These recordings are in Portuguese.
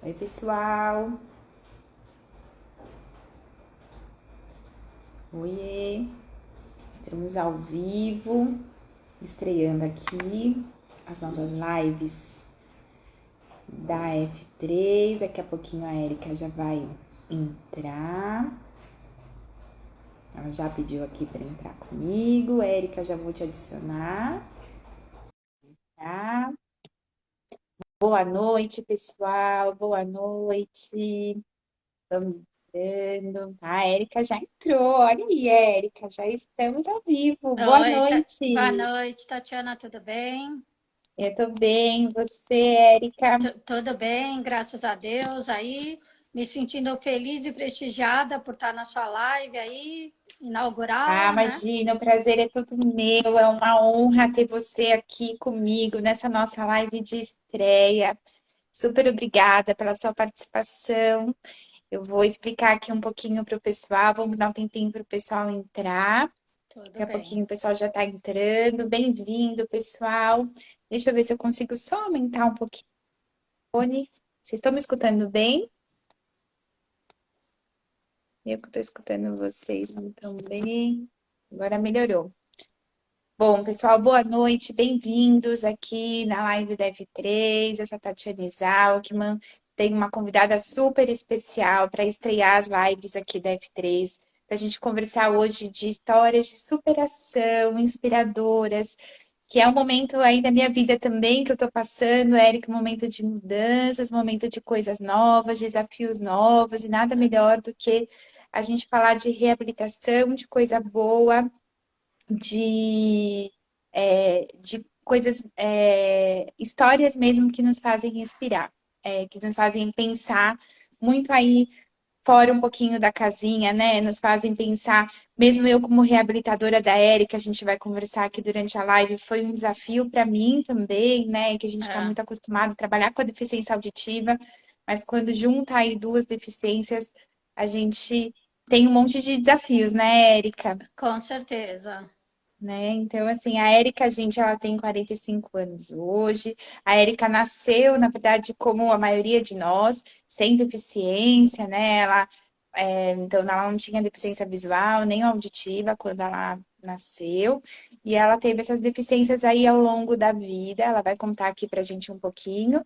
Oi, pessoal. Oiê. Estamos ao vivo, estreando aqui as nossas lives da F3. Daqui a pouquinho a Erika já vai entrar. Ela já pediu aqui para entrar comigo. Erika, já vou te adicionar. Tá? Boa noite, pessoal. Boa noite. Vamos entrando. A Erika já entrou. Olha aí, Erika, já estamos ao vivo. Boa Oi, boa noite. noite, Tatiana, tudo bem? Eu tô bem. Você, Erika? Tudo bem, graças a Deus. Aí, me sentindo feliz e prestigiada por estar na sua live aí, Ah, inaugural, né? imagina, o prazer é todo meu. É uma honra ter você aqui comigo nessa nossa live de estreia. Super obrigada pela sua participação. Eu vou explicar aqui um pouquinho para o pessoal. Vamos dar um tempinho para o pessoal entrar. Tudo Daqui a bem. pouquinho o pessoal já está entrando. Bem-vindo, pessoal. Deixa eu ver se eu consigo só aumentar um pouquinho o fone. Vocês estão me escutando bem? Eu que estou escutando vocês não estão bem. Agora melhorou. Bom, pessoal, boa noite, bem-vindos aqui na live da F3. Eu sou a Tatiana Alckman, tenho uma convidada super especial para estrear as lives aqui da F3, para a gente conversar hoje de histórias de superação inspiradoras, que é um momento aí da minha vida também que eu estou passando, Érica, um momento de mudanças, momento de coisas novas, desafios novos, e nada melhor do que a gente falar de reabilitação, de coisa boa de coisas, histórias mesmo que nos fazem inspirar, que nos fazem pensar muito aí fora um pouquinho da casinha, né? Nos fazem pensar, mesmo eu como reabilitadora da Érica, a gente vai conversar aqui durante a live, foi um desafio para mim também, né? Que a gente está É, muito acostumado a trabalhar com a deficiência auditiva, mas quando junta aí duas deficiências, a gente tem um monte de desafios, né, Érica? com certeza. Né? Então, assim, a Érica, gente, ela tem 45 anos hoje. A Érica nasceu, na verdade, como a maioria de nós, sem deficiência, né? Então, ela não tinha deficiência visual nem auditiva quando ela nasceu. E ela teve essas deficiências aí ao longo da vida. Ela vai contar aqui pra gente um pouquinho.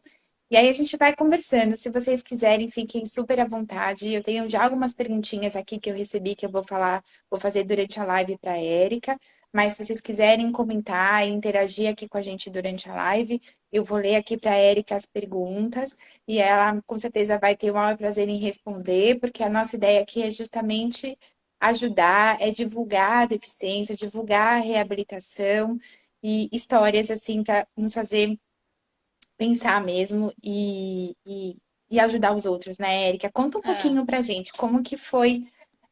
E aí a gente vai conversando. Se vocês quiserem, fiquem super à vontade. Eu tenho já algumas perguntinhas aqui que eu recebi que eu vou falar, vou fazer durante a live para a Érica. Mas se vocês quiserem comentar e interagir aqui com a gente durante a live, eu vou ler aqui para a Érica as perguntas e ela com certeza vai ter o maior prazer em responder, porque a nossa ideia aqui é justamente ajudar, é divulgar a deficiência, divulgar a reabilitação e histórias assim para nos fazer pensar mesmo e ajudar os outros, né, Érica? Conta um É. pouquinho pra gente como que foi,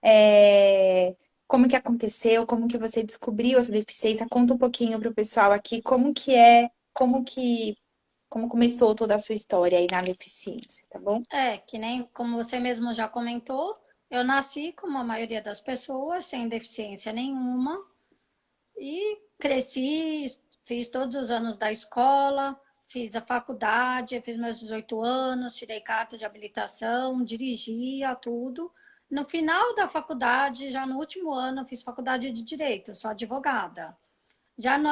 é, como que aconteceu, como que você descobriu essa deficiência. Conta um pouquinho pro pessoal aqui como começou toda a sua história aí na deficiência, tá bom? Que nem como você mesmo já comentou, eu nasci como a maioria das pessoas, sem deficiência nenhuma, e cresci, fiz todos os anos da escola, fiz a faculdade, fiz meus 18 anos, tirei carta de habilitação, dirigia tudo. No final da faculdade, já no último ano, eu fiz faculdade de direito, sou advogada.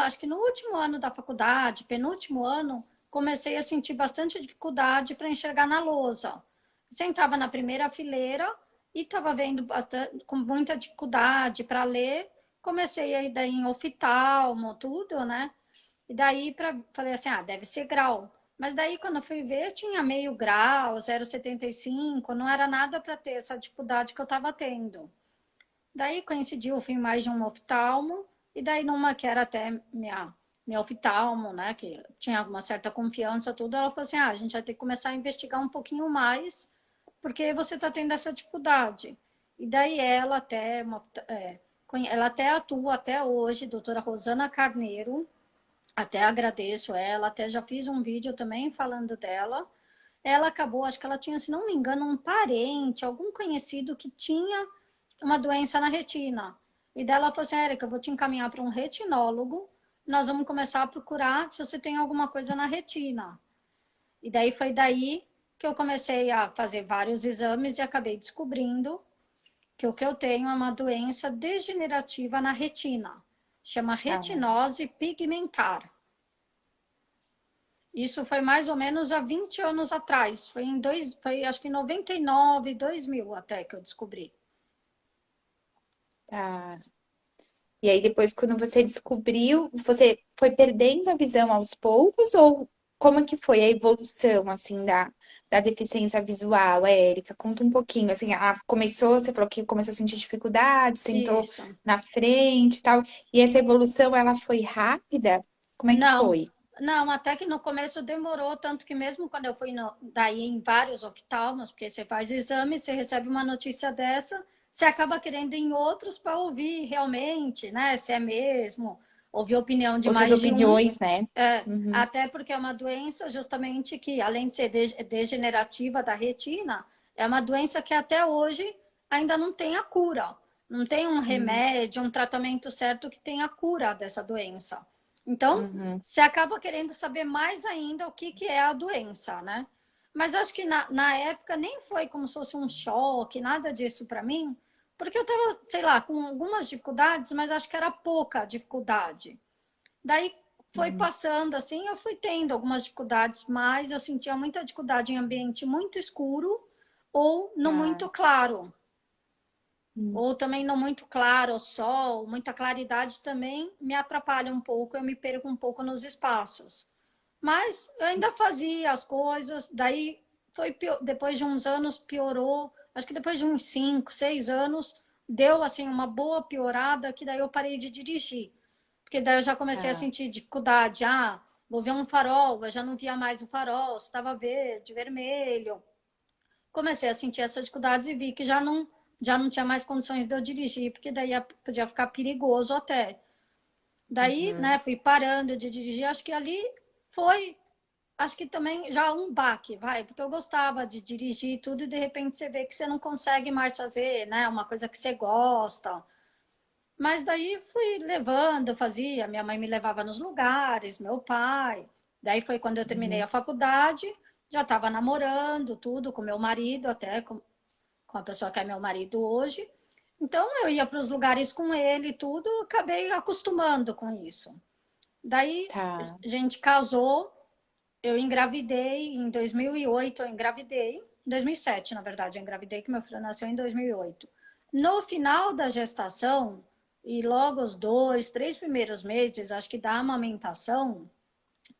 Acho que no último ano da faculdade, penúltimo ano, comecei a sentir bastante dificuldade para enxergar na lousa. Sentava na primeira fileira e estava vendo bastante, com muita dificuldade para ler. Comecei a ir daí em oftalmo, tudo, né? E daí falei assim, ah, deve ser grau. Mas daí quando eu fui ver, tinha meio grau, 0,75, não era nada para ter essa dificuldade que eu estava tendo. Daí coincidiu, fui mais de um oftalmo, e daí numa que era até minha oftalmo, né, que tinha alguma certa confiança, tudo, ela falou assim, ah, a gente vai ter que começar a investigar um pouquinho mais, porque você está tendo essa dificuldade. E daí ela até atua até hoje, doutora Rosana Carneiro, até agradeço ela, até já fiz um vídeo também falando dela. Ela acabou, acho que ela tinha, se não me engano, um parente, algum conhecido que tinha uma doença na retina. E dela falou assim, Érica, eu vou te encaminhar para um retinólogo, nós vamos começar a procurar se você tem alguma coisa na retina. E daí foi daí que eu comecei a fazer vários exames e acabei descobrindo que o que eu tenho é uma doença degenerativa na retina. Chama Ah, retinose pigmentar. Isso foi mais ou menos há 20 anos atrás. Foi acho que em 99, 2000 até que eu descobri. tá. E aí depois, quando você descobriu, você foi perdendo a visão aos poucos ou como que foi a evolução, assim, da deficiência visual, Érica? Conta um pouquinho, assim, você falou que começou a sentir dificuldade, sentou Isso. na frente e tal, e essa evolução, ela foi rápida? Como é que Não, foi? não, até que no começo demorou, tanto que mesmo quando eu fui daí em vários oftalmos, porque você faz exame, você recebe uma notícia dessa, você acaba querendo ir em outros para ouvir realmente, né? Se é mesmo, ouvir a opinião de Outras mais de um. opiniões, né? Uhum, Até porque é uma doença justamente que, além de ser degenerativa da retina, é uma doença que até hoje ainda não tem a cura. Não tem um uhum, remédio, um tratamento certo que tenha a cura dessa doença. Então, uhum, você acaba querendo saber mais ainda o que é a doença, né? Mas acho que na época nem foi como se fosse um choque, nada disso para mim, porque eu estava, sei lá, com algumas dificuldades, mas acho que era pouca dificuldade. Daí foi uhum. passando assim, eu fui tendo algumas dificuldades, mas eu sentia muita dificuldade em ambiente muito escuro ou não Tá. muito claro. Hum. Ou também não muito claro o sol, muita claridade também me atrapalha um pouco, eu me perco um pouco nos espaços. Mas eu ainda fazia as coisas, daí depois de uns anos piorou, acho que depois de uns 5, 6 anos, deu assim uma boa piorada, que daí eu parei de dirigir. Porque daí eu já comecei a Tá. sentir dificuldade. Ah, vou ver um farol, eu já não via mais o farol, estava verde, vermelho. Comecei a sentir essas dificuldades e vi que já não tinha mais condições de eu dirigir, porque daí podia ficar perigoso até. Daí, Uhum. né, fui parando de dirigir. Acho que ali foi, acho que também já um baque, vai, porque eu gostava de dirigir tudo e de repente você vê que você não consegue mais fazer, né, uma coisa que você gosta. Mas daí fui levando, eu fazia, minha mãe me levava nos lugares, meu pai. Daí foi quando eu terminei Uhum. a faculdade, já estava namorando tudo com meu marido, até com a pessoa que é meu marido hoje. Então eu ia para os lugares com ele e tudo, acabei acostumando com isso. Daí Tá. a gente casou, eu engravidei em 2008, eu engravidei, em 2007, na verdade, eu engravidei que meu filho nasceu em 2008. No final da gestação, e logo os 2, 3 primeiros meses, acho que da amamentação,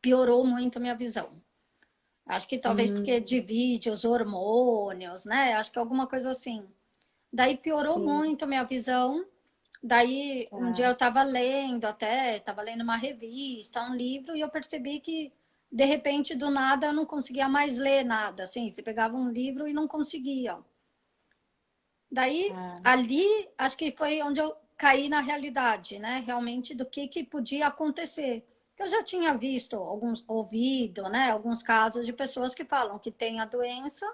piorou muito minha visão. Acho que talvez porque Hum, divide os hormônios, né? Acho que alguma coisa assim. Daí piorou sim, muito minha visão. Daí um dia tá. eu estava lendo até, estava lendo uma revista, um livro, e eu percebi que de repente do nada eu não conseguia mais ler nada, assim, você pegava um livro e não conseguia. Daí Tá. ali acho que foi onde eu caí na realidade, né? Realmente do que podia acontecer. Eu já tinha visto alguns, ouvido, né, alguns casos de pessoas que falam que têm a doença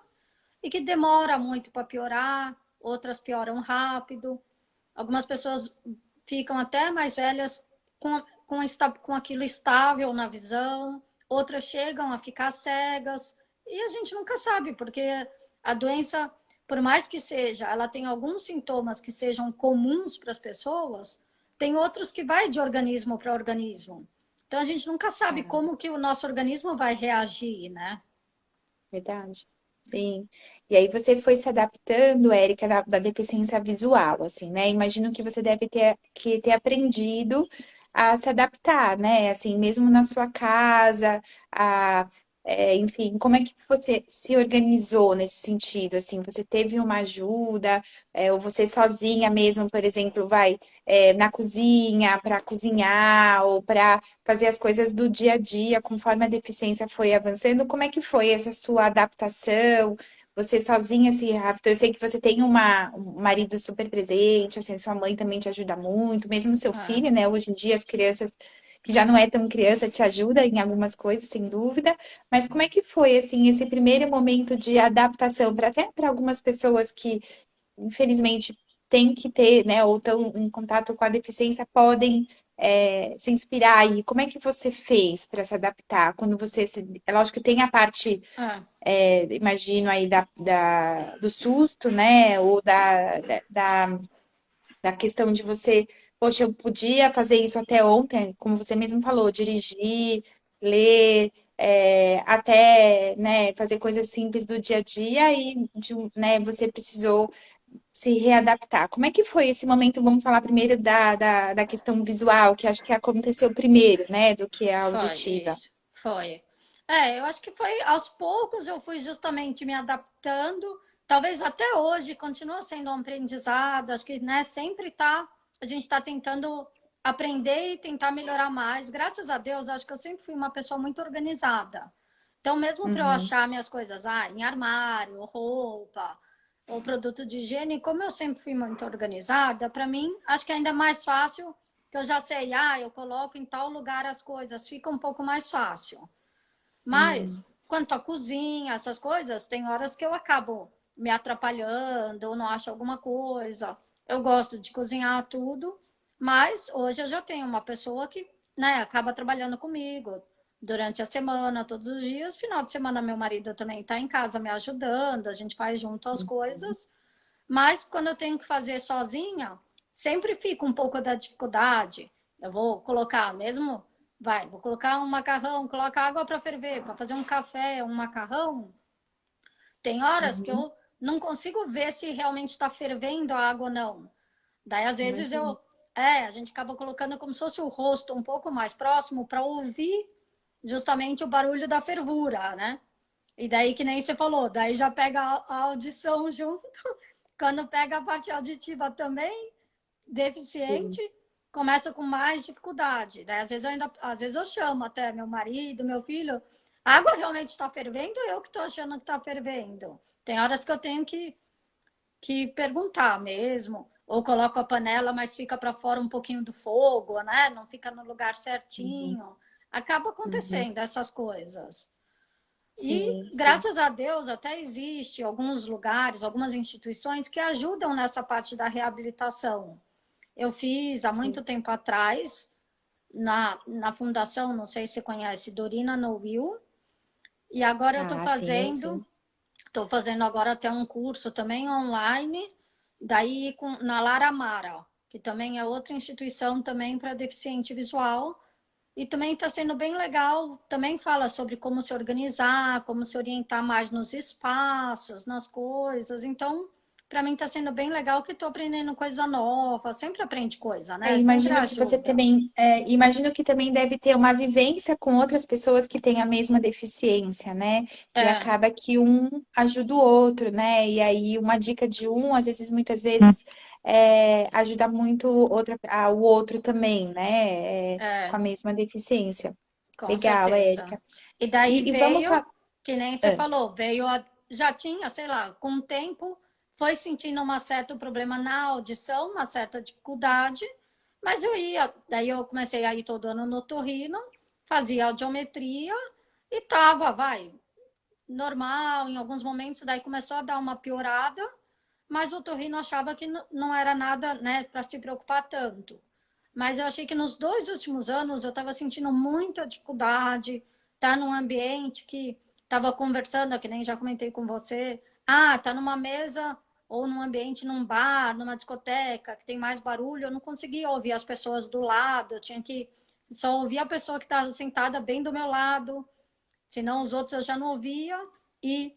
e que demora muito para piorar, outras pioram rápido. Algumas pessoas ficam até mais velhas com aquilo estável na visão, outras chegam a ficar cegas, e a gente nunca sabe, porque a doença, por mais que seja, ela tem alguns sintomas que sejam comuns para as pessoas, tem outros que vai de organismo para organismo. Então a gente nunca sabe Tá. como que o nosso organismo vai reagir, né? Verdade. Sim. E aí você foi se adaptando, Érica, da deficiência visual, assim, né? Imagino que você deve ter aprendido a se adaptar, né? Assim, mesmo na sua casa, enfim, como é que você se organizou nesse sentido? Assim, você teve uma ajuda, ou você sozinha mesmo, por exemplo, na cozinha para cozinhar ou para fazer as coisas do dia a dia conforme a deficiência foi avançando. Como é que foi essa sua adaptação? Você sozinha se adaptou? Eu sei que você tem um marido super presente, assim, sua mãe também te ajuda muito, mesmo seu É. filho, né? Hoje em dia as crianças que já não é tão criança te ajuda em algumas coisas, sem dúvida. Mas como é que foi assim esse primeiro momento de adaptação para até para algumas pessoas que infelizmente têm que ter, né, ou estão em contato com a deficiência, podem se inspirar aí. Como é que você fez para se adaptar? Quando você é lógico que tem a parte, É, imagino aí do susto, né, ou da questão de você, poxa, eu podia fazer isso até ontem, como você mesmo falou, dirigir, ler, até, né, fazer coisas simples do dia a dia e, né, você precisou se readaptar. Como é que foi esse momento? Vamos falar primeiro da questão visual, que acho que aconteceu primeiro, né, do que a foi auditiva. isso, foi. É, eu acho que foi aos poucos eu fui justamente me adaptando. Talvez até hoje continua sendo um aprendizado. Acho que, né, sempre tá, a gente está tentando aprender e tentar melhorar mais. Graças a Deus, acho que eu sempre fui uma pessoa muito organizada. Então, mesmo para eu Uhum, achar minhas coisas, em armário, roupa, ou produto de higiene, como eu sempre fui muito organizada, para mim, acho que é ainda mais fácil, que eu já sei, eu coloco em tal lugar as coisas, fica um pouco mais fácil. uhum, Mas, quanto à cozinha, essas coisas, tem horas que eu acabo me atrapalhando, ou não acho alguma coisa. Eu gosto de cozinhar tudo, mas hoje eu já tenho uma pessoa que, né, acaba trabalhando comigo durante a semana, todos os dias. Final de semana, meu marido também está em casa me ajudando, a gente faz junto as uhum. coisas. Mas quando eu tenho que fazer sozinha, sempre fica um pouco da dificuldade. Eu vou colocar mesmo, vou colocar um macarrão, coloca água para ferver, para fazer um café, um macarrão. Tem horas que Uhum. eu não consigo ver se realmente está fervendo a água ou não. Daí, às vezes, Imagino. a gente acaba colocando como se fosse o rosto um pouco mais próximo para ouvir justamente o barulho da fervura, né? E daí, que nem você falou, daí já pega a audição junto. Quando pega a parte auditiva também, Sim. deficiente, começa com mais dificuldade. Né? Às vezes eu chamo até meu marido, meu filho, a água realmente está fervendo ou eu que estou achando que está fervendo? Tem horas que eu tenho que perguntar mesmo, ou coloco a panela, mas fica para fora um pouquinho do fogo, né? Não fica no lugar Uhum, certinho. Acaba uhum. acontecendo essas coisas. E, Sim, sim. graças a Deus, até existe alguns lugares, algumas instituições que ajudam nessa parte da reabilitação. Eu fiz há Sim. muito tempo atrás, na fundação, não sei se você conhece, Dorina No Will, e agora eu Ah, sim, sim. estou fazendo agora até um curso também online, daí na Lara Amara, que também é outra instituição também para deficiente visual, e também está sendo bem legal. Também fala sobre como se organizar, como se orientar mais nos espaços, nas coisas. Então, para mim está sendo bem legal que estou aprendendo coisa nova. Sempre aprende coisa, né? Sempre Imagino que você ajuda. também, imagino que também deve ter uma vivência com outras pessoas que têm a mesma deficiência, né? E É, acaba que um ajuda o outro, né? E aí uma dica de um, às vezes, muitas vezes, ajuda muito o outro também, né? Com é, a mesma deficiência. com Legal, certeza. Érica. E daí E vamos veio, falar. que nem você falou, já tinha, sei lá, com o tempo, foi sentindo um certo problema na audição, uma certa dificuldade, mas daí eu comecei a ir todo ano no otorrino, fazia audiometria e tava, normal, em alguns momentos, daí começou a dar uma piorada, mas o otorrino achava que não era nada, né, para se preocupar tanto. Mas eu achei que nos 2 últimos anos eu estava sentindo muita dificuldade, tá num ambiente que estava conversando, que nem já comentei com você. Tá numa mesa ou num ambiente, num bar, numa discoteca, que tem mais barulho, eu não conseguia ouvir as pessoas do lado, eu tinha que só ouvir a pessoa que estava sentada bem do meu lado, senão os outros eu já não ouvia. E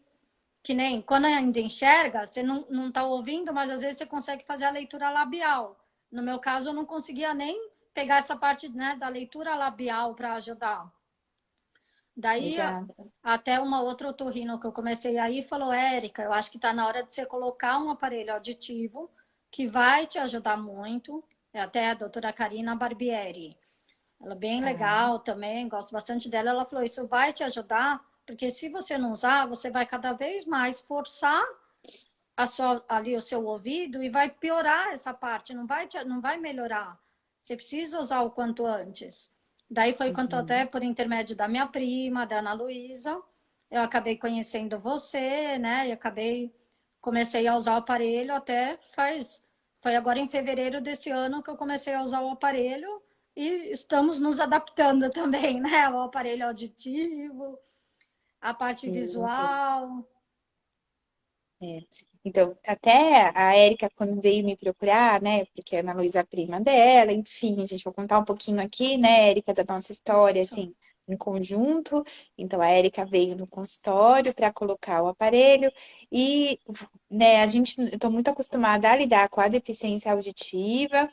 que nem quando ainda enxerga, você não está ouvindo, mas às vezes você consegue fazer a leitura labial. No meu caso, eu não conseguia nem pegar essa parte, né, da leitura labial para ajudar. Daí, Exato. até uma outra otorrino que eu comecei aí falou: Érica, eu acho que está na hora de você colocar um aparelho auditivo que vai te ajudar muito. É até a doutora Karina Barbieri. Ela é bem Tá. legal também, gosto bastante dela. Ela falou: Isso vai te ajudar, porque se você não usar, você vai cada vez mais forçar ali o seu ouvido e vai piorar essa parte, não vai melhorar. Você precisa usar o quanto antes. Daí foi quanto até Uhum. por intermédio da minha prima, da Ana Luísa, eu acabei conhecendo você, né? E comecei a usar o aparelho até faz Foi agora em fevereiro desse ano que eu comecei a usar o aparelho e estamos nos adaptando também, né? O aparelho auditivo, a parte Sim, sim. visual. É. Então, até a Érica, quando veio me procurar, né, porque a Ana Luísa é prima dela, enfim, a gente vai contar um pouquinho aqui, né, Érica, da nossa história, Isso. assim, em conjunto. Então, a Érica veio no consultório para colocar o aparelho e, né, eu estou muito acostumada a lidar com a deficiência auditiva,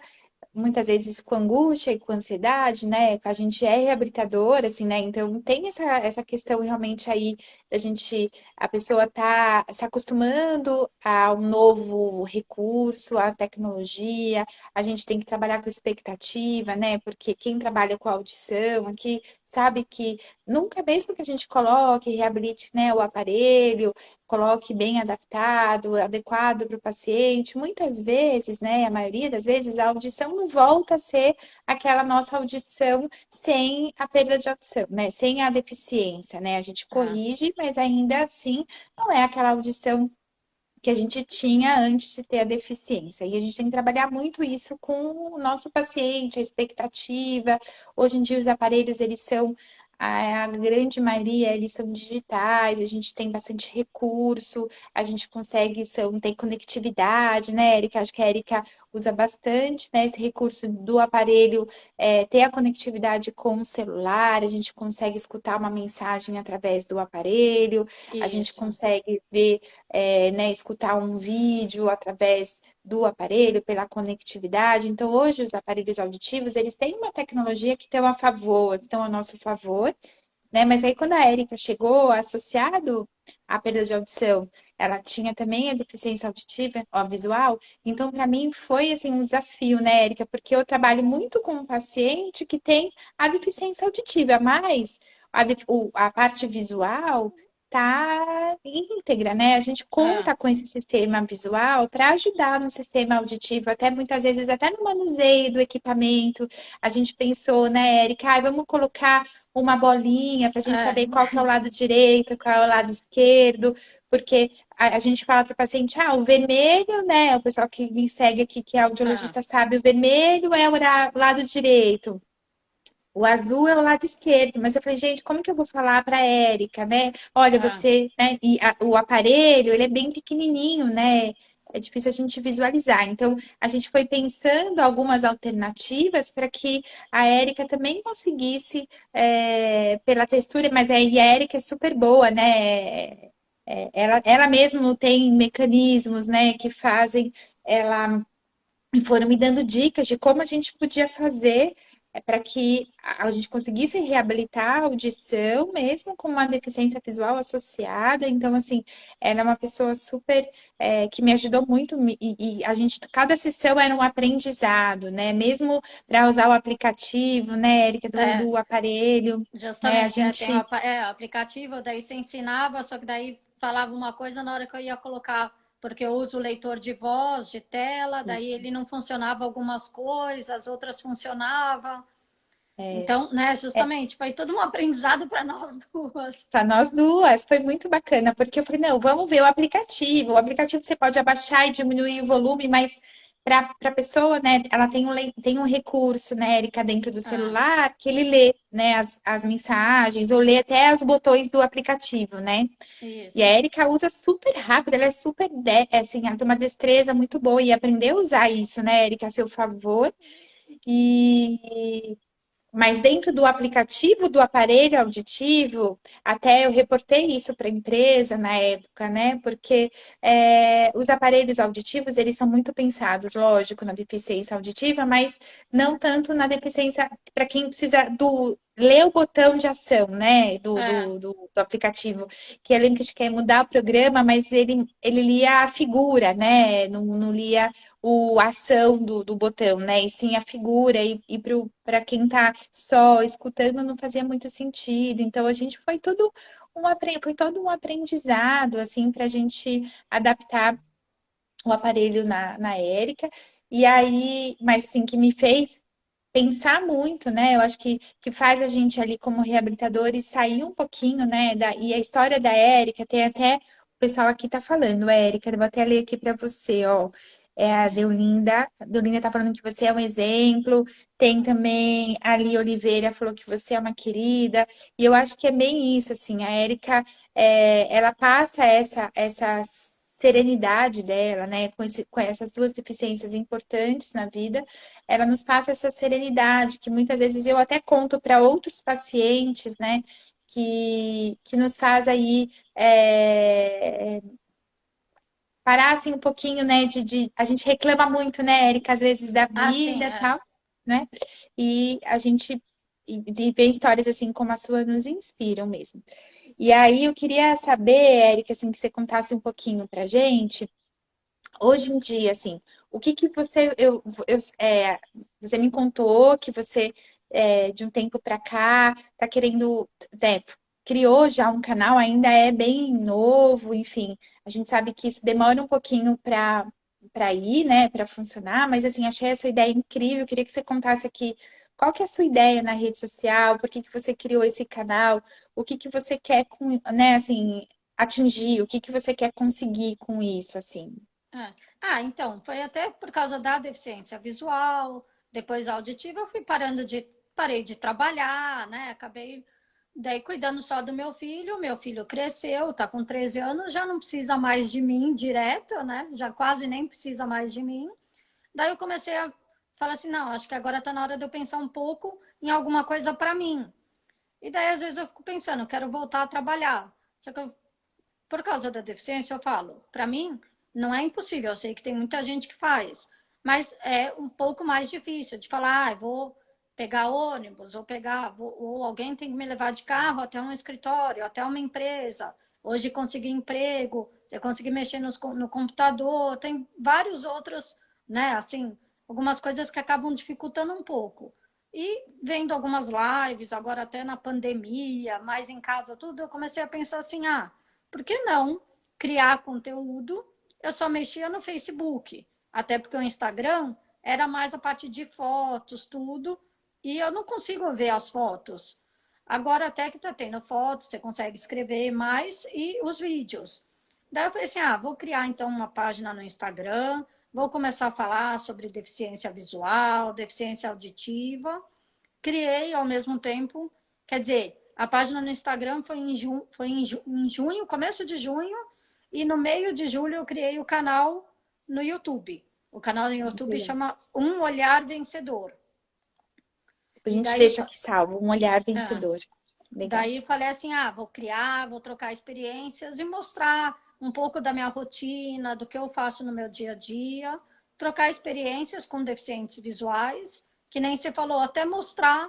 muitas vezes com angústia e com ansiedade, né? A gente é reabilitador, assim, né? Então tem essa questão realmente aí da gente, a pessoa tá se acostumando a um novo recurso, à tecnologia, a gente tem que trabalhar com expectativa, né? Porque quem trabalha com audição aqui sabe que nunca mesmo que a gente coloque, reabilite, né, o aparelho, coloque bem adaptado, adequado para o paciente. Muitas vezes, né, a maioria das vezes, a audição não volta a ser aquela nossa audição sem a perda de audição, né, sem a deficiência, né? A gente É. corrige, mas ainda assim não é aquela audição que a gente tinha antes de ter a deficiência. E a gente tem que trabalhar muito isso com o nosso paciente, a expectativa. Hoje em dia os aparelhos, eles são a grande maioria, eles são digitais, a gente tem bastante recurso, a gente consegue, tem conectividade, né, Erika? Acho que a Erika usa bastante, né, esse recurso do aparelho, ter a conectividade com o celular, a gente consegue escutar uma mensagem através do aparelho, a gente Isso. consegue ver né, escutar um vídeo através do aparelho, pela conectividade. Então, hoje, os aparelhos auditivos, eles têm uma tecnologia que estão a favor, estão a nosso favor, né? Mas aí, quando a Érica chegou, associado à perda de audição, ela tinha também a deficiência auditiva, ó, visual. Então, para mim, foi, assim, um desafio, né, Érica? Porque eu trabalho muito com um paciente que tem a deficiência auditiva, mas a parte visual tá íntegra, né? A gente É. conta com esse sistema visual para ajudar no sistema auditivo, até muitas vezes até no manuseio do equipamento. A gente pensou, né, Erika, vamos colocar uma bolinha para a gente É. saber qual que é o lado direito, qual é o lado esquerdo, porque a gente fala para o paciente, o vermelho, né? O pessoal que me segue aqui, que é É. audiologista, sabe, o vermelho é o lado direito. O azul é o lado esquerdo, mas eu falei, gente, como que eu vou falar para a Érica, né? Olha, É. você, né? O aparelho, ele é bem pequenininho, né? É difícil a gente visualizar. Então, a gente foi pensando algumas alternativas para que a Érica também conseguisse, pela textura, mas aí a Érica é super boa, né? Ela mesma tem mecanismos, né, que fazem ela e foram me dando dicas de como a gente podia fazer para que a gente conseguisse reabilitar a audição, mesmo com uma deficiência visual associada. Então, assim, ela é uma pessoa super que me ajudou muito e a gente, cada sessão era um aprendizado, né? Mesmo para usar o aplicativo, né, Erika, É. do aparelho, né? A Justamente, tem gente. o aplicativo, daí você ensinava, só que daí falava uma coisa na hora que eu ia colocar, porque eu uso o leitor de voz, de tela, daí Isso. ele não funcionava algumas coisas, outras funcionavam. É, Então, né, é, justamente, foi todo um aprendizado para nós duas. para nós duas, foi muito bacana, porque eu falei, não, vamos ver o aplicativo. O aplicativo você pode abaixar e diminuir o volume, mas para a pessoa, né, ela tem um recurso, né, Erika, dentro do Ah, celular, que ele lê, né, as mensagens, ou lê até os botões do aplicativo, né? E a isso. Erika usa super rápido, ela é super, assim, ela tem uma destreza muito boa e aprendeu a usar isso, né, Erika, a seu favor. E mas dentro do aplicativo do aparelho auditivo, até eu reportei isso para a empresa na época, né? Porque os aparelhos auditivos, eles são muito pensados, lógico, na deficiência auditiva, mas não tanto na deficiência para quem precisa ler o botão de ação, né? É, Do aplicativo. Que eu lembro que a gente quer mudar o programa, mas ele lia a figura, né? Não lia a ação do botão, né? E sim a figura, e para quem está só escutando não fazia muito sentido. Então a gente foi todo um aprendizado, assim, para a gente adaptar o aparelho na Érica. E aí, mas assim, que me fez pensar muito, né? Eu acho que faz a gente ali como reabilitadores sair um pouquinho, né? E a história da Érica, tem até o pessoal aqui tá falando, Érica, eu vou até ler aqui para você, ó. é a Deolinda. A Deolinda tá falando que você é um exemplo. Tem também a Ali Oliveira falou que você é uma querida. E eu acho que é bem isso, assim. A Érica, ela passa essa serenidade dela, né? Com essas duas deficiências importantes na vida, ela nos passa essa serenidade que muitas vezes eu até conto para outros pacientes, né? Que nos faz aí parar assim um pouquinho, né? A gente reclama muito, né, Érica, às vezes da Assim, vida e tal, né? E a gente e ver histórias assim como a sua nos inspiram mesmo. E aí eu queria saber, Érica, assim, que você contasse um pouquinho pra gente, hoje em dia, assim, o que que você me contou que você de um tempo para cá tá querendo, né, criou já um canal, ainda é bem novo, enfim, a gente sabe que isso demora um pouquinho para ir, né, para funcionar, mas assim, achei essa ideia incrível, queria que você contasse aqui qual que é a sua ideia na rede social, por que que você criou esse canal, o que que você quer com, né, assim, atingir, o que que você quer conseguir com isso, assim. então, foi até por causa da deficiência visual, depois auditiva, eu parei de trabalhar, né? Acabei daí cuidando só do meu filho cresceu, tá com 13 anos, já não precisa mais de mim direto, né? Já quase nem precisa mais de mim. Daí eu comecei a falar assim, não, acho que agora tá na hora de eu pensar um pouco em alguma coisa para mim. E daí às vezes eu fico pensando, eu quero voltar a trabalhar. Só que por causa da deficiência, eu falo, para mim, não é impossível, eu sei que tem muita gente que faz, mas é um pouco mais difícil de falar, vou pegar ônibus, ou alguém tem que me levar de carro até um escritório, até uma empresa. Hoje conseguir emprego, você conseguir mexer no computador, tem vários outros, né, assim, algumas coisas que acabam dificultando um pouco. E vendo algumas lives, agora até na pandemia, mais em casa, tudo, eu comecei a pensar assim, por que não criar conteúdo? Eu só mexia no Facebook, até porque o Instagram era mais a parte de fotos, tudo, e eu não consigo ver as fotos. Agora até que tá tendo fotos, você consegue escrever mais e os vídeos. Daí eu falei assim, vou criar então uma página no Instagram, vou começar a falar sobre deficiência visual, deficiência auditiva. Criei ao mesmo tempo, quer dizer, a página no Instagram em junho, começo de junho, e no meio de julho eu criei o canal no YouTube. O canal no YouTube chama Um Olhar Vencedor. A E gente daí, deixa aqui salvo, um olhar ah, vencedor. Legal. daí falei assim, vou criar, vou trocar experiências e mostrar um pouco da minha rotina, do que eu faço no meu dia a dia, trocar experiências com deficientes visuais, que nem você falou, até mostrar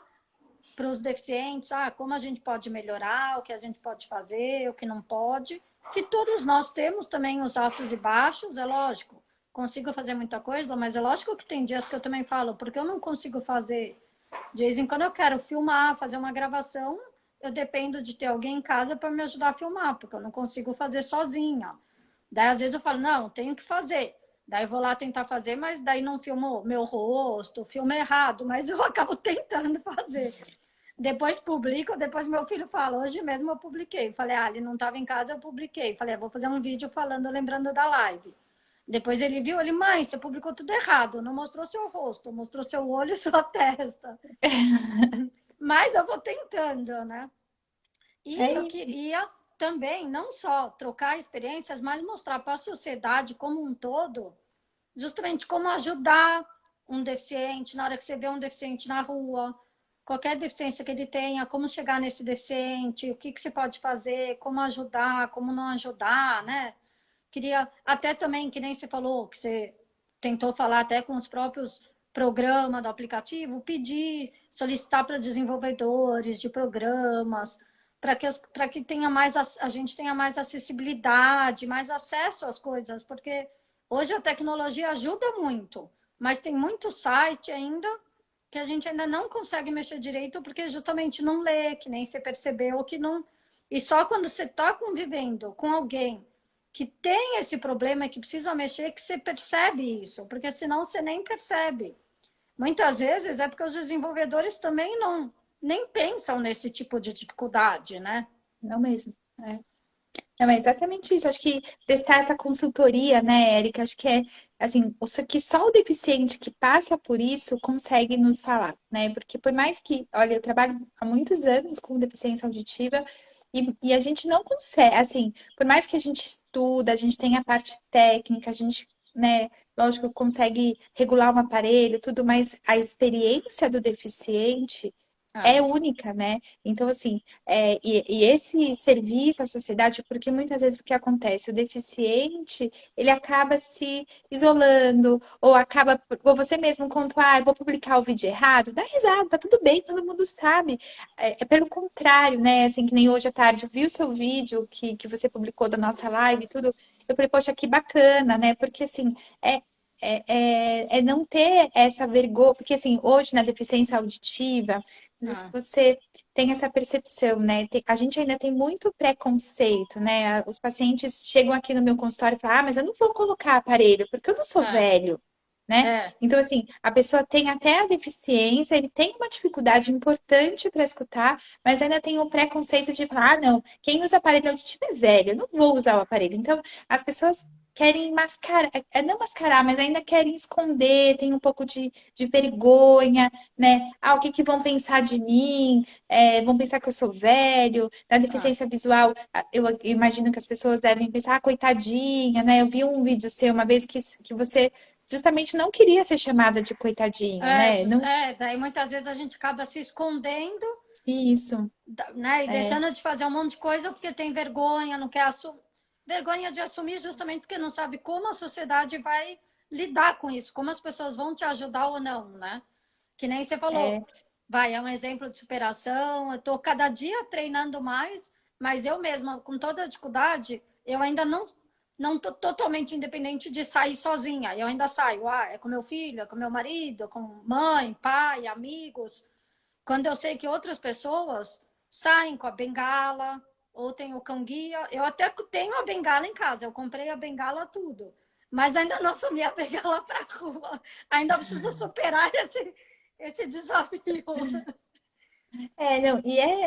para os deficientes, como a gente pode melhorar, o que a gente pode fazer, o que não pode, que todos nós temos também os altos e baixos, é lógico. Consigo fazer muita coisa, mas é lógico que tem dias que eu também falo, porque eu não consigo fazer. De vez em quando eu quero filmar, fazer uma gravação, eu dependo de ter alguém em casa para me ajudar a filmar, porque eu não consigo fazer sozinha. Daí às vezes eu falo, não, tenho que fazer. Daí eu vou lá tentar fazer, mas daí não filmo meu rosto, filmo errado, mas eu acabo tentando fazer. Depois publico, depois meu filho fala, hoje mesmo eu publiquei. Falei, ele não estava em casa, eu publiquei. Falei, vou fazer um vídeo falando, lembrando da live. Depois ele viu, mãe, você publicou tudo errado, não mostrou seu rosto, mostrou seu olho e sua testa. Mas eu vou tentando, né? É E eu isso. queria também, não só trocar experiências, mas mostrar para a sociedade como um todo, justamente como ajudar um deficiente, na hora que você vê um deficiente na rua, qualquer deficiência que ele tenha, como chegar nesse deficiente, o que, que você pode fazer, como ajudar, como não ajudar, né? Queria até também, que nem você falou, que você tentou falar até com os próprios programas do aplicativo, pedir, solicitar para desenvolvedores de programas, para que tenha mais, a gente tenha mais acessibilidade, mais acesso às coisas, porque hoje a tecnologia ajuda muito, mas tem muito site ainda que a gente ainda não consegue mexer direito porque justamente não lê, que nem você percebeu, que não. E só quando você está convivendo com alguém que tem esse problema e que precisa mexer, que você percebe isso, porque senão você nem percebe. Muitas vezes é porque os desenvolvedores também não nem pensam nesse tipo de dificuldade, né? Não mesmo. É. Não, é exatamente isso. Acho que prestar essa consultoria, né, Érica? Acho que é assim, que só o deficiente que passa por isso consegue nos falar, né? Porque por mais que, olha, eu trabalho há muitos anos com deficiência auditiva e a gente não consegue, assim, por mais que a gente estuda, a gente tem a parte técnica, a gente, né, lógico, consegue regular um aparelho, tudo, mas a experiência do deficiente Ah, é única, né? Então, assim, e esse serviço à sociedade, porque muitas vezes o que acontece? O deficiente, ele acaba se isolando, ou acaba, ou você mesmo conta, eu vou publicar o vídeo errado, dá risada, tá tudo bem, todo mundo sabe. É pelo contrário, né? Assim, que nem hoje à tarde, eu vi o seu vídeo que você publicou da nossa live e tudo, eu falei, poxa, que bacana, né? Porque, assim, é, é não ter essa vergonha, porque, assim, hoje na deficiência auditiva, não sei se ah, você tem essa percepção, né? A gente ainda tem muito preconceito, né? Os pacientes chegam aqui no meu consultório e falam, mas eu não vou colocar aparelho, porque eu não sou ah, velho, né? é, Então, assim, a pessoa tem até a deficiência, ele tem uma dificuldade importante para escutar, mas ainda tem o preconceito de falar, não, quem usa aparelho auditivo é velho, eu não vou usar o aparelho. Então, as pessoas querem mascarar, não mascarar, mas ainda querem esconder, tem um pouco de vergonha, né? O que que vão pensar de mim? Vão pensar que eu sou velho. Na ah, deficiência visual, eu imagino que as pessoas devem pensar, coitadinha, né? Eu vi um vídeo seu uma vez que você justamente não queria ser chamada de coitadinha, né? Não, daí muitas vezes a gente acaba se escondendo, isso, né, e é, deixando de fazer um monte de coisa porque tem vergonha, não quer assumir, vergonha de assumir justamente porque não sabe como a sociedade vai lidar com isso, como as pessoas vão te ajudar ou não, né? Que nem você falou, é, vai, é um exemplo de superação, eu tô cada dia treinando mais, mas eu mesma, com toda a dificuldade, eu ainda não tô totalmente independente de sair sozinha. Eu ainda saio, é com meu filho, é com meu marido, é com mãe, pai, amigos. Quando eu sei que outras pessoas saem com a bengala ou tem o cão guia, eu até tenho a bengala em casa, eu comprei a bengala tudo, mas ainda não assumi a bengala para rua. Ainda preciso superar esse desafio. não,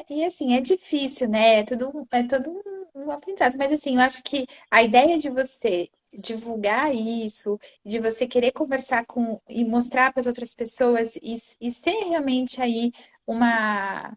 e assim, é difícil, né? É todo um aprendizado, mas assim, eu acho que a ideia de você divulgar isso, de você querer conversar com e mostrar para as outras pessoas e ser realmente aí uma,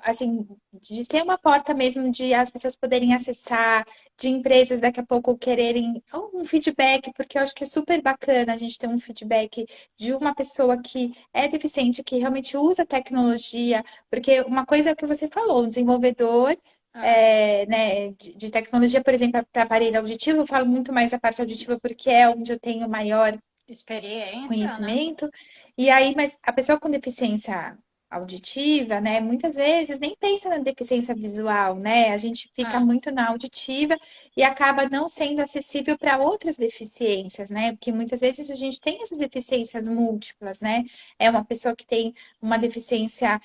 assim, de ser uma porta mesmo de as pessoas poderem acessar, de empresas daqui a pouco quererem um feedback, porque eu acho que é super bacana a gente ter um feedback de uma pessoa que é deficiente, que realmente usa tecnologia porque uma coisa é o que você falou, um desenvolvedor Ah, né, de tecnologia, por exemplo, para aparelho auditivo, eu falo muito mais a parte auditiva porque é onde eu tenho maior experiência, né? conhecimento. E aí, mas a pessoa com deficiência auditiva, né, muitas vezes nem pensa na deficiência visual, né? A gente fica Ah, muito na auditiva e acaba não sendo acessível para outras deficiências, né? Porque muitas vezes a gente tem essas deficiências múltiplas, né? É uma pessoa que tem uma deficiência,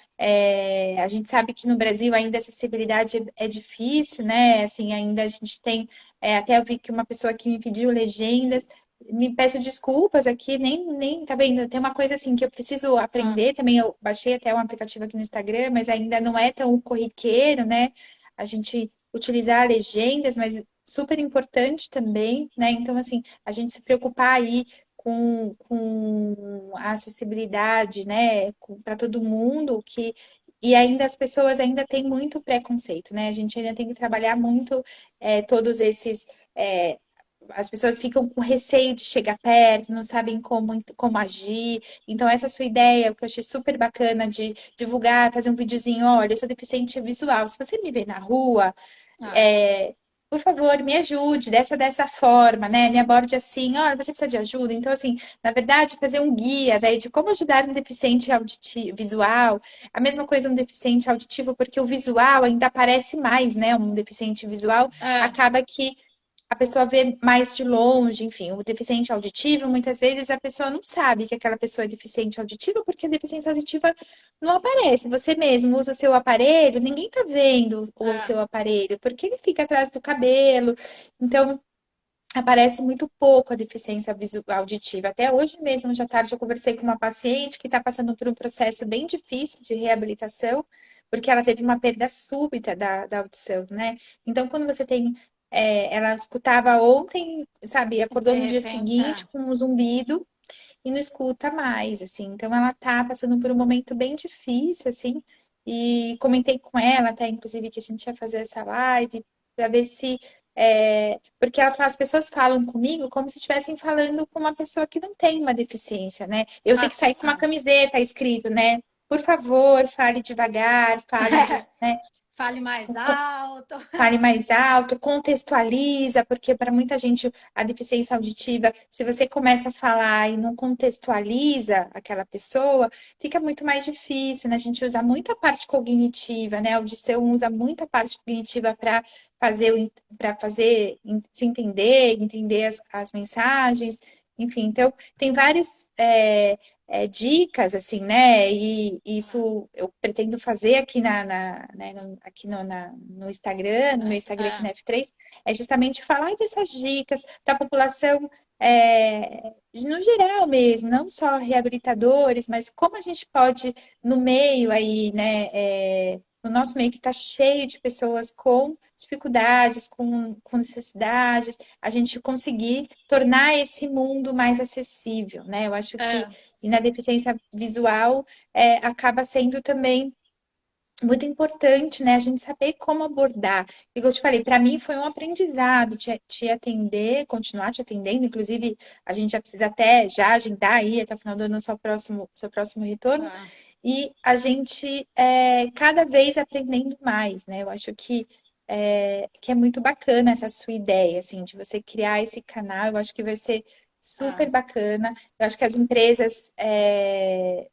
a gente sabe que no Brasil ainda a acessibilidade é difícil, né? Assim, ainda a gente tem, até eu vi que uma pessoa que me pediu legendas me peço desculpas aqui, nem tá vendo? Tem uma coisa assim que eu preciso ah, aprender também. Eu baixei até um aplicativo aqui no Instagram, mas ainda não é tão corriqueiro, né? A gente utilizar legendas, mas super importante também, né? Então, assim, a gente se preocupar aí com a acessibilidade, né? Para todo mundo, que. E ainda as pessoas ainda têm muito preconceito, né? A gente ainda tem que trabalhar muito todos esses. As pessoas ficam com receio de chegar perto, não sabem como agir. Então, essa sua ideia, que eu achei super bacana de divulgar, fazer um videozinho, olha, eu sou deficiente visual. Se você me vê na rua, ah, é, por favor, me ajude dessa forma, né? Me aborde assim, olha, você precisa de ajuda. Então, assim, na verdade, fazer um guia daí de como ajudar um deficiente visual, a mesma coisa um deficiente auditivo, porque o visual ainda aparece mais, né? Um deficiente visual é, acaba que a pessoa vê mais de longe, enfim, o deficiente auditivo, muitas vezes a pessoa não sabe que aquela pessoa é deficiente auditiva, porque a deficiência auditiva não aparece. Você mesmo usa o seu aparelho, ninguém tá vendo o é, seu aparelho, porque ele fica atrás do cabelo. Então, aparece muito pouco a deficiência auditiva. Até hoje mesmo, hoje à tarde, eu conversei com uma paciente que está passando por um processo bem difícil de reabilitação, porque ela teve uma perda súbita da audição, né? Então, quando você tem. Ela escutava ontem, sabe, acordou De no dia repente, seguinte com um zumbido e não escuta mais, assim. Então, ela tá passando por um momento bem difícil, assim. E comentei com ela, até inclusive, que a gente ia fazer essa live para ver se. Porque ela fala, as pessoas falam comigo como se estivessem falando com uma pessoa que não tem uma deficiência, né? Eu tenho que sair com uma camiseta escrito, né? Por favor, fale devagar, fale de, né? fale mais alto. Fale mais alto, contextualiza, porque para muita gente a deficiência auditiva, se você começa a falar e não contextualiza aquela pessoa, fica muito mais difícil, né? A gente usa muita parte cognitiva, né? A audição usa muita parte cognitiva para fazer se entender, entender as mensagens, enfim. Então, tem vários dicas, assim, né? E isso eu pretendo fazer aqui né, aqui no Instagram, no meu Instagram aqui É, na F3, é justamente falar dessas dicas para a população, no geral mesmo, não só reabilitadores, mas como a gente pode, no meio aí, né? No nosso meio que está cheio de pessoas com dificuldades, com necessidades, a gente conseguir tornar esse mundo mais acessível, né? Eu acho que é, e na deficiência visual acaba sendo também muito importante, né? A gente saber como abordar. E como eu te falei, para mim foi um aprendizado te atender, continuar te atendendo. Inclusive, a gente já precisa até já agendar aí até o final do ano seu próximo retorno. é. E a gente cada vez aprendendo mais, né? Eu acho que é muito bacana essa sua ideia, assim, de você criar esse canal. Eu acho que vai ser super É. bacana. Eu acho que as empresas É,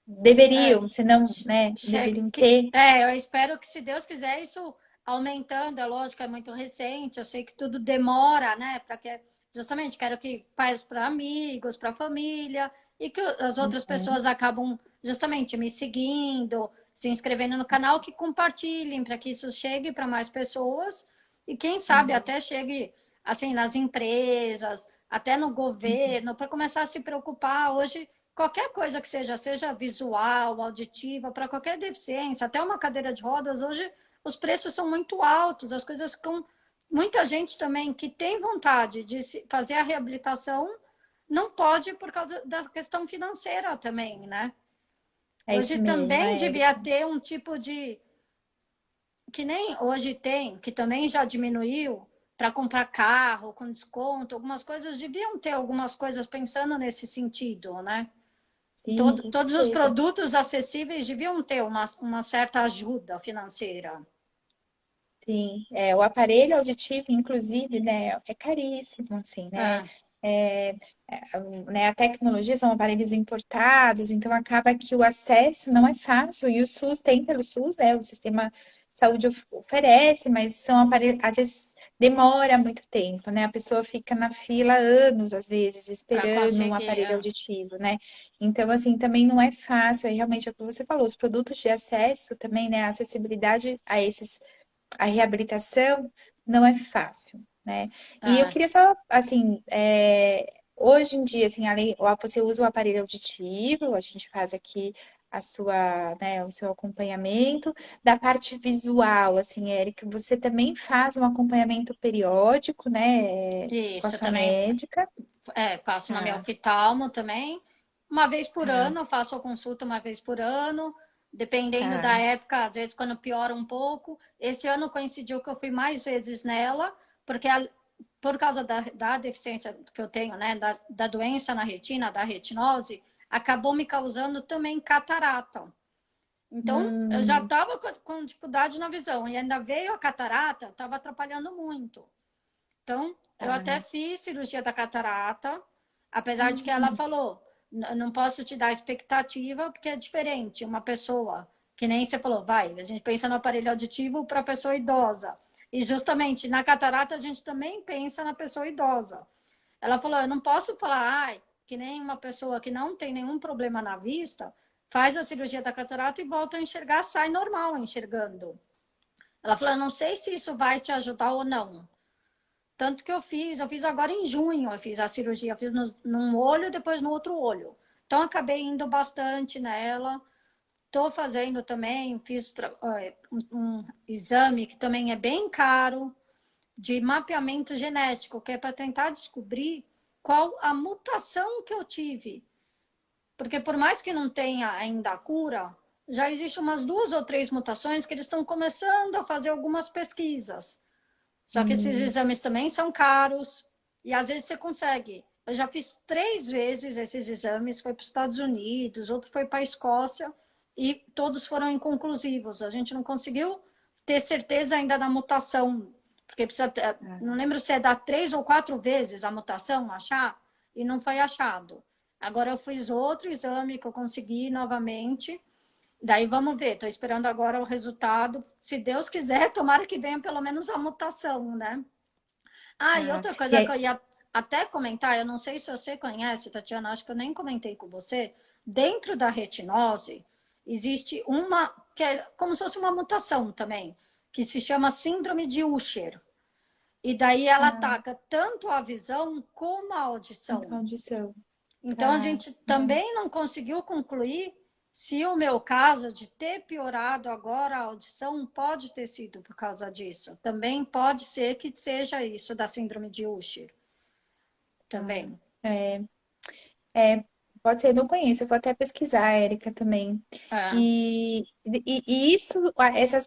deveriam, se não, né, che- deveriam que- ter. eu espero que, se Deus quiser, isso aumentando. É lógico, é muito recente. Eu sei que tudo demora, né? Para que justamente quero que pais para amigos, para família e que as outras Uhum, pessoas acabam justamente me seguindo, se inscrevendo no canal, que compartilhem para que isso chegue para mais pessoas e quem sabe sim, até chegue assim nas empresas, até no uhum, governo, para começar a se preocupar hoje qualquer coisa que seja, seja visual, auditiva, para qualquer deficiência, até uma cadeira de rodas, hoje os preços são muito altos, as coisas com muita gente também que tem vontade de fazer a reabilitação não pode por causa da questão financeira também, né? é Hoje isso mesmo, também devia Érica. ter um tipo de que nem hoje tem, que também já diminuiu para comprar carro com desconto, algumas coisas deviam ter algumas coisas pensando nesse sentido, né? Sim, com Todos os certeza. produtos acessíveis deviam ter uma certa ajuda financeira. Sim, o aparelho auditivo, inclusive, né, é caríssimo, assim, né? É, É, né, a tecnologia são aparelhos importados, então acaba que o acesso não é fácil, e o SUS tem pelo SUS, né? O sistema de saúde oferece, mas são aparelhos, às vezes demora muito tempo, né? A pessoa fica na fila anos, às vezes, para esperando um conseguir. aparelho auditivo, né? Então, assim, também não é fácil, aí realmente é o que você falou, os produtos de acesso também, né? A acessibilidade a reabilitação não é fácil, né? E eu É, queria só, assim, hoje em dia, assim, você usa o aparelho auditivo, a gente faz aqui né, o seu acompanhamento. Da parte visual, assim, Érica, você também faz um acompanhamento periódico, né, com a isso sua também médica. faço na minha Ah, oftalmo também. Uma vez por tá, ano, eu faço a consulta uma vez por ano, dependendo da tá. época, às vezes quando piora um pouco. Esse ano coincidiu que eu fui mais vezes nela, porque por causa da deficiência que eu tenho, né, da doença na retina, da retinose, acabou me causando também catarata. Então, eu já Hum, estava com dificuldade na visão e ainda veio a catarata, estava atrapalhando muito. Então, eu até tá. fiz cirurgia da catarata, apesar de que ela Hum, falou, não posso te dar expectativa, porque é diferente. Uma pessoa, que nem você falou, vai, a gente pensa no aparelho auditivo para pessoa idosa. E justamente na catarata a gente também pensa na pessoa idosa. Ela falou, eu não posso falar, ai, que nem uma pessoa que não tem nenhum problema na vista, faz a cirurgia da catarata e volta a enxergar, sai normal enxergando. Ela falou, eu não sei se isso vai te ajudar ou não. Tanto que eu fiz agora em junho, eu fiz a cirurgia, eu fiz num olho, depois no outro olho. Então, acabei indo bastante nela. Estou fazendo também, fiz um exame que também é bem caro, de mapeamento genético, que é para tentar descobrir qual a mutação que eu tive. Porque por mais que não tenha ainda a cura, já existem umas 2 ou 3 mutações que eles estão começando a fazer algumas pesquisas. Só que esses Hum, exames também são caros e às vezes você consegue. Eu já fiz 3 vezes esses exames, foi para os Estados Unidos, outro foi para a Escócia e todos foram inconclusivos. A gente não conseguiu ter certeza ainda da mutação, porque precisa não ah, lembro se é dar 3 ou 4 vezes a mutação achar e não foi achado. Agora eu fiz outro exame que eu consegui novamente. Daí vamos ver, estou esperando agora o resultado. Se Deus quiser, tomara que venha pelo menos a mutação, né? Ah, e ah. outra E coisa que eu aí, ia até comentar, eu não sei se você conhece, Tatiana, acho que eu nem comentei com você. Dentro da retinose, existe uma que é como se fosse uma mutação também, que se chama síndrome de Usher. E daí ela ah, ataca tanto a visão como a então, audição. audição. Então, a Tá. gente Não. também não conseguiu concluir se o meu caso de ter piorado agora a audição pode ter sido por causa disso. Também pode ser que seja isso da síndrome de Usher. Ah, Também. é, é, pode ser, não conheço, eu vou até pesquisar, Érica, também. É. E isso,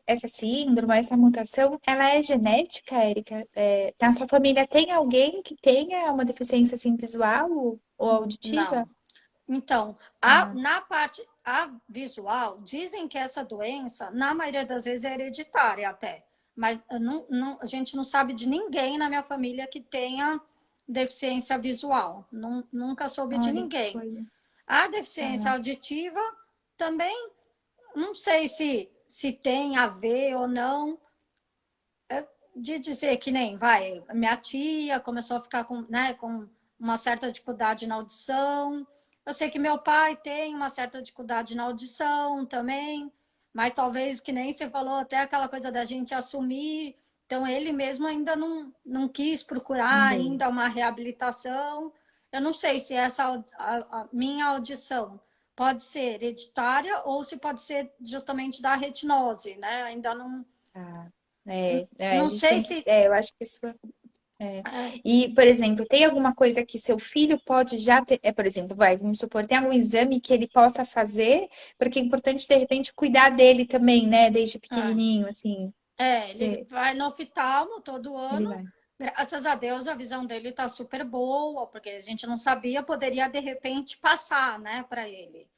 essa síndrome, essa mutação, ela é genética, Érica? É, na sua família tem alguém que tenha uma deficiência assim, visual ou auditiva? Não. Então, Ah, na parte a visual, dizem que essa doença, na maioria das vezes, é hereditária até. Mas a gente não sabe de ninguém na minha família que tenha deficiência visual. Nunca soube de olha que ninguém. coisa. A deficiência Ah, auditiva também não sei se tem a ver ou não, de dizer que nem vai, minha tia começou a ficar com, né, com uma certa dificuldade na audição. Eu sei que meu pai tem uma certa dificuldade na audição também, mas talvez que nem você falou, até aquela coisa da gente assumir. Então ele mesmo ainda não quis procurar também. ainda uma reabilitação. Eu não sei se essa a minha audição pode ser hereditária ou se pode ser justamente da retinose, né? Ainda Tá. A não gente sei tem que. se Eu acho que isso. E, por exemplo, tem alguma coisa que seu filho pode já ter, por exemplo, vamos supor, tem algum exame que ele possa fazer, porque é importante, de repente, cuidar dele também, né, desde é, pequenininho, assim, ele vai no oftalmo todo ele ano. vai. Graças a Deus a visão dele tá super boa, porque a gente não sabia, poderia de repente passar, né, para ele.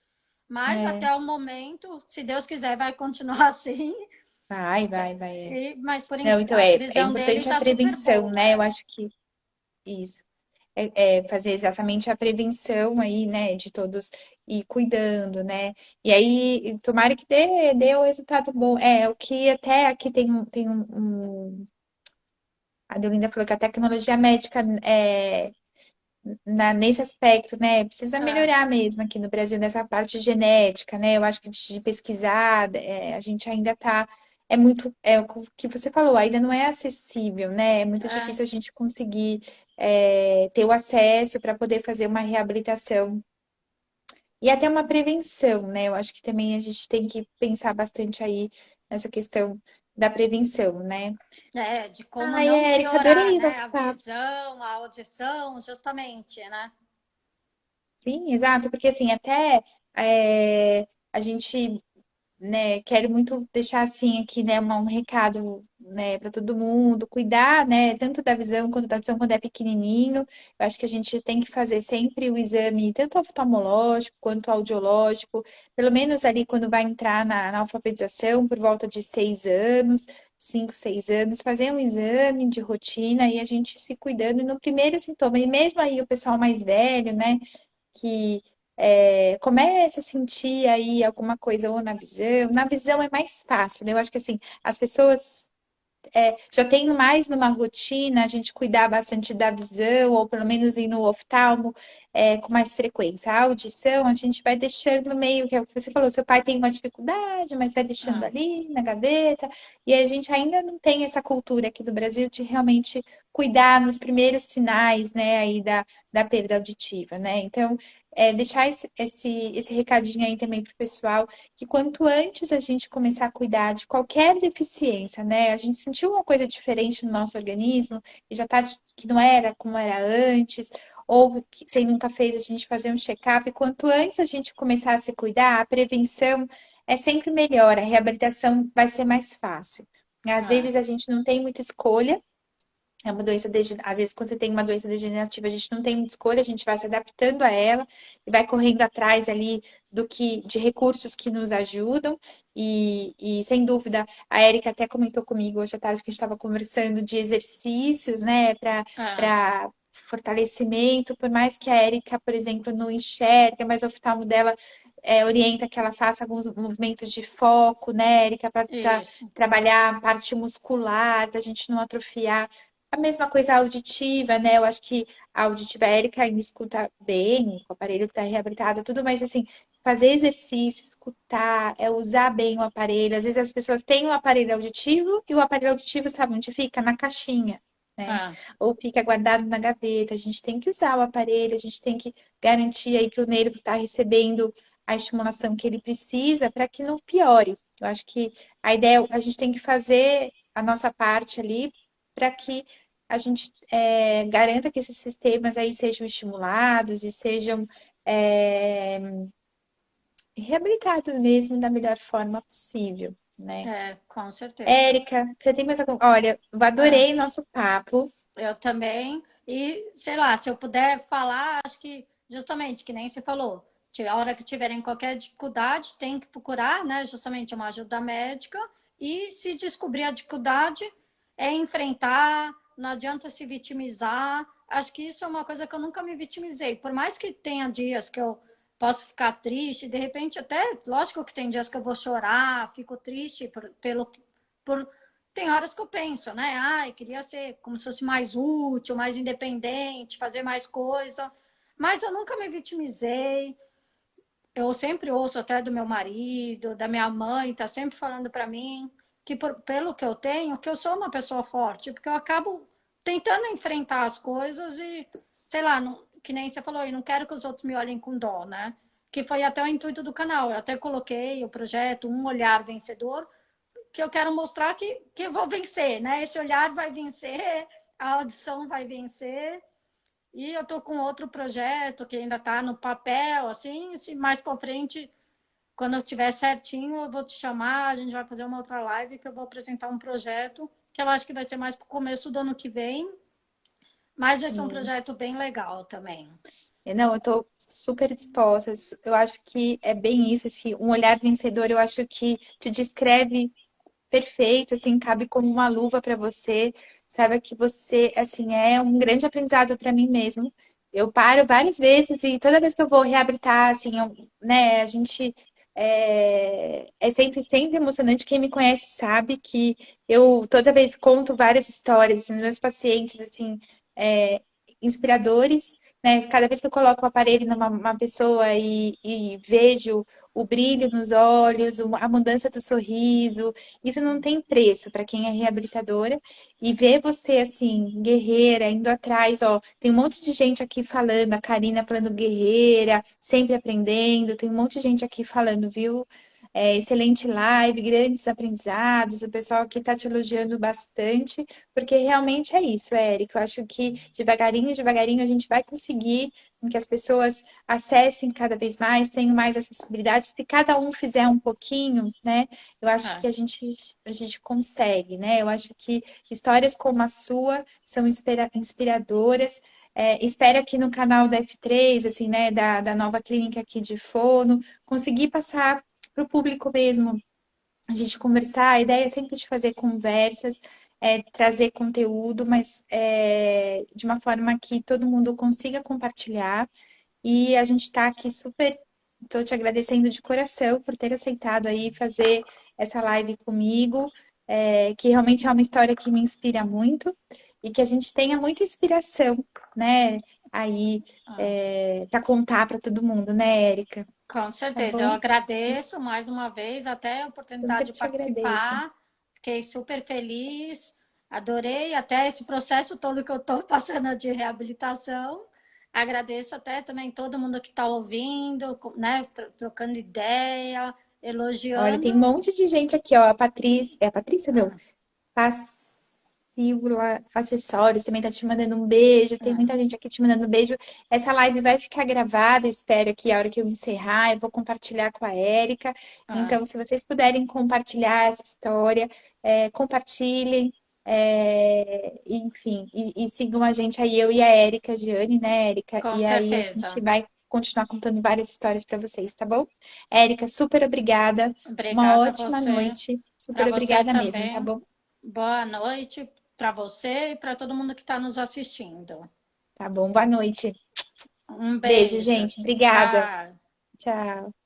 Mas É, até o momento, se Deus quiser, vai continuar assim. vai. Mas Não, então a é visão dele importante a tá super prevenção, boa. né, eu acho que isso. Fazer exatamente a prevenção aí, né, de todos e cuidando, né? E aí, tomara que dê o resultado bom. É, o que até aqui a Deolinda falou que a tecnologia médica nesse aspecto, né, precisa É, melhorar mesmo aqui no Brasil nessa parte genética, né? Eu acho que de pesquisar, a gente ainda está o que você falou, ainda não é acessível, né? É muito é, difícil a gente conseguir ter o acesso para poder fazer uma reabilitação e até uma prevenção, né? Eu acho que também a gente tem que pensar bastante aí nessa questão da prevenção, né? de como Ai, não Érica, piorar, adorei o né, nosso a papo. visão, a audição, justamente, né? Sim, exato, porque assim, até a gente, né, quero muito deixar assim aqui, né, um recado, né, para todo mundo, cuidar, né, tanto da visão quanto da visão quando é pequenininho. Eu acho que a gente tem que fazer sempre o exame, tanto oftalmológico quanto audiológico, pelo menos ali quando vai entrar na alfabetização, por volta de 6 anos. 5, 6 anos, fazer um exame de rotina e a gente se cuidando no primeiro sintoma. E mesmo aí o pessoal mais velho, né? Que comece a sentir aí alguma coisa ou na visão. Na visão é mais fácil, né? Eu acho que assim, as pessoas já tem mais numa rotina a gente cuidar bastante da visão, ou pelo menos ir no oftalmo com mais frequência. A audição a gente vai deixando meio, que é o que você falou, seu pai tem uma dificuldade, mas vai deixando É. ali na gaveta, e a gente ainda não tem essa cultura aqui do Brasil de realmente cuidar nos primeiros sinais, né, aí da perda auditiva, né? Então, deixar esse recadinho aí também pro pessoal, que quanto antes a gente começar a cuidar de qualquer deficiência, né? A gente sentiu uma coisa diferente no nosso organismo, e já tá, que não era como era antes, ou que você nunca fez, a gente fazer um check-up. Quanto antes a gente começar a se cuidar, a prevenção é sempre melhor, a reabilitação vai ser mais fácil. Às É, vezes a gente não tem muita escolha, é uma doença às vezes, quando você tem uma doença degenerativa, a gente não tem muita escolha, a gente vai se adaptando a ela e vai correndo atrás ali de recursos que nos ajudam. E sem dúvida, a Érica até comentou comigo hoje à tarde que a gente estava conversando de exercícios, né, é, para fortalecimento, por mais que a Érica, por exemplo, não enxerga, mas o oftalmo dela orienta que ela faça alguns movimentos de foco, né, Érica, para isso. trabalhar a parte muscular, para a gente não atrofiar. A mesma coisa auditiva, né? Eu acho que a auditiva a Érica ainda escuta bem, o aparelho está reabilitado, tudo, mas assim, fazer exercício, escutar, usar bem o aparelho. Às vezes as pessoas têm o aparelho auditivo e o aparelho auditivo, sabe onde fica? Na caixinha, né? É, Ou fica guardado na gaveta. A gente tem que usar o aparelho, a gente tem que garantir aí que o nervo está recebendo a estimulação que ele precisa para que não piore. Eu acho que a ideia, a gente tem que fazer a nossa parte ali para que a gente garanta que esses sistemas aí sejam estimulados e sejam é, reabilitados mesmo da melhor forma possível, né? com certeza. Érica, você tem mais algum... Olha, eu É, adorei nosso papo. eu também. E, sei lá, se eu puder falar, acho que justamente, que nem você falou, a hora que tiverem qualquer dificuldade, tem que procurar, né, justamente uma ajuda médica. E se descobrir a dificuldade, é enfrentar, não adianta se vitimizar. Acho que isso é uma coisa que eu nunca me vitimizei. Por mais que tenha dias que eu posso ficar triste, de repente até, lógico que tem dias que eu vou chorar, fico triste por tem horas que eu penso, né? Ai, queria ser como se fosse mais útil, mais independente, fazer mais coisa. Mas eu nunca me vitimizei. Eu sempre ouço até do meu marido, da minha mãe, tá sempre falando para mim que pelo que eu tenho, que eu sou uma pessoa forte, porque eu acabo tentando enfrentar as coisas e, sei lá, não, que nem você falou, eu não quero que os outros me olhem com dó, né? Que foi até o intuito do canal. Eu até coloquei o projeto Um Olhar Vencedor, que eu quero mostrar que eu vou vencer, né? Esse olhar vai vencer, a audição vai vencer. E eu tô com outro projeto que ainda está no papel, assim, se mais para frente, quando eu estiver certinho, eu vou te chamar, a gente vai fazer uma outra live que eu vou apresentar um projeto que eu acho que vai ser mais para o começo do ano que vem, mas vai ser um projeto bem legal também. Não, eu tô super disposta. Eu acho que é bem isso, assim, um olhar vencedor, eu acho que te descreve perfeito, assim, cabe como uma luva para você. Saiba que você, assim, é um grande aprendizado para mim mesmo. Eu paro várias vezes e toda vez que eu vou reabilitar, assim, né, a gente é sempre emocionante. Quem me conhece sabe que eu toda vez conto várias histórias, assim, dos meus pacientes, assim, é, inspiradores. Né? Cada vez que eu coloco o aparelho numa uma pessoa e vejo o brilho nos olhos, a mudança do sorriso, isso não tem preço para quem é reabilitadora. E ver você assim, guerreira, indo atrás, ó, tem um monte de gente aqui falando, a Karina falando guerreira, sempre aprendendo, tem um monte de gente aqui falando, viu? Excelente live, grandes aprendizados, o pessoal aqui está te elogiando bastante, porque realmente é isso, Érica. Eu acho que devagarinho, devagarinho a gente vai conseguir que as pessoas acessem cada vez mais, tenham mais acessibilidade. Se cada um fizer um pouquinho, né? Eu acho É, que a gente consegue, né? Eu acho que histórias como a sua são inspiradoras. Espero aqui no canal da F3, assim, né, da nova clínica aqui de Fono, conseguir passar para o público mesmo, a gente conversar. A ideia é sempre de fazer conversas, trazer conteúdo, mas de uma forma que todo mundo consiga compartilhar. E a gente está aqui super. Estou te agradecendo de coração por ter aceitado aí fazer essa live comigo, que realmente é uma história que me inspira muito e que a gente tenha muita inspiração, né? Aí é. para contar para todo mundo, né, Érica? Com Tá certeza, eu bom? agradeço mais uma vez até a Eu que oportunidade de te agradeço. participar. Fiquei super feliz, adorei até esse processo todo que eu estou passando de reabilitação. Agradeço até também todo mundo que está ouvindo, né? Trocando ideia, Olha, tem um elogiando. monte de gente aqui, ó. A Patrícia. É a Patrícia, não. Ah, Passíbula Acessórios também tá te mandando um beijo. Tem ah, muita gente aqui te mandando um beijo. Essa live vai ficar gravada. Eu espero que a hora que eu encerrar, eu vou compartilhar com a Érica. ah. Então, se vocês puderem compartilhar essa história, compartilhem. Enfim, e sigam a gente aí, eu e a Érica, Giane, né, Érica? Com E aí a gente certeza. vai continuar contando várias histórias para vocês, tá bom? Érica, super obrigada. Uma Obrigada a ótima você. noite. Para Super você obrigada mesmo, tá também. bom? Boa noite para você e para todo mundo que está nos assistindo. Tá bom, boa noite. Um Beijo, beijo. gente. Obrigada. Tchau. Tchau.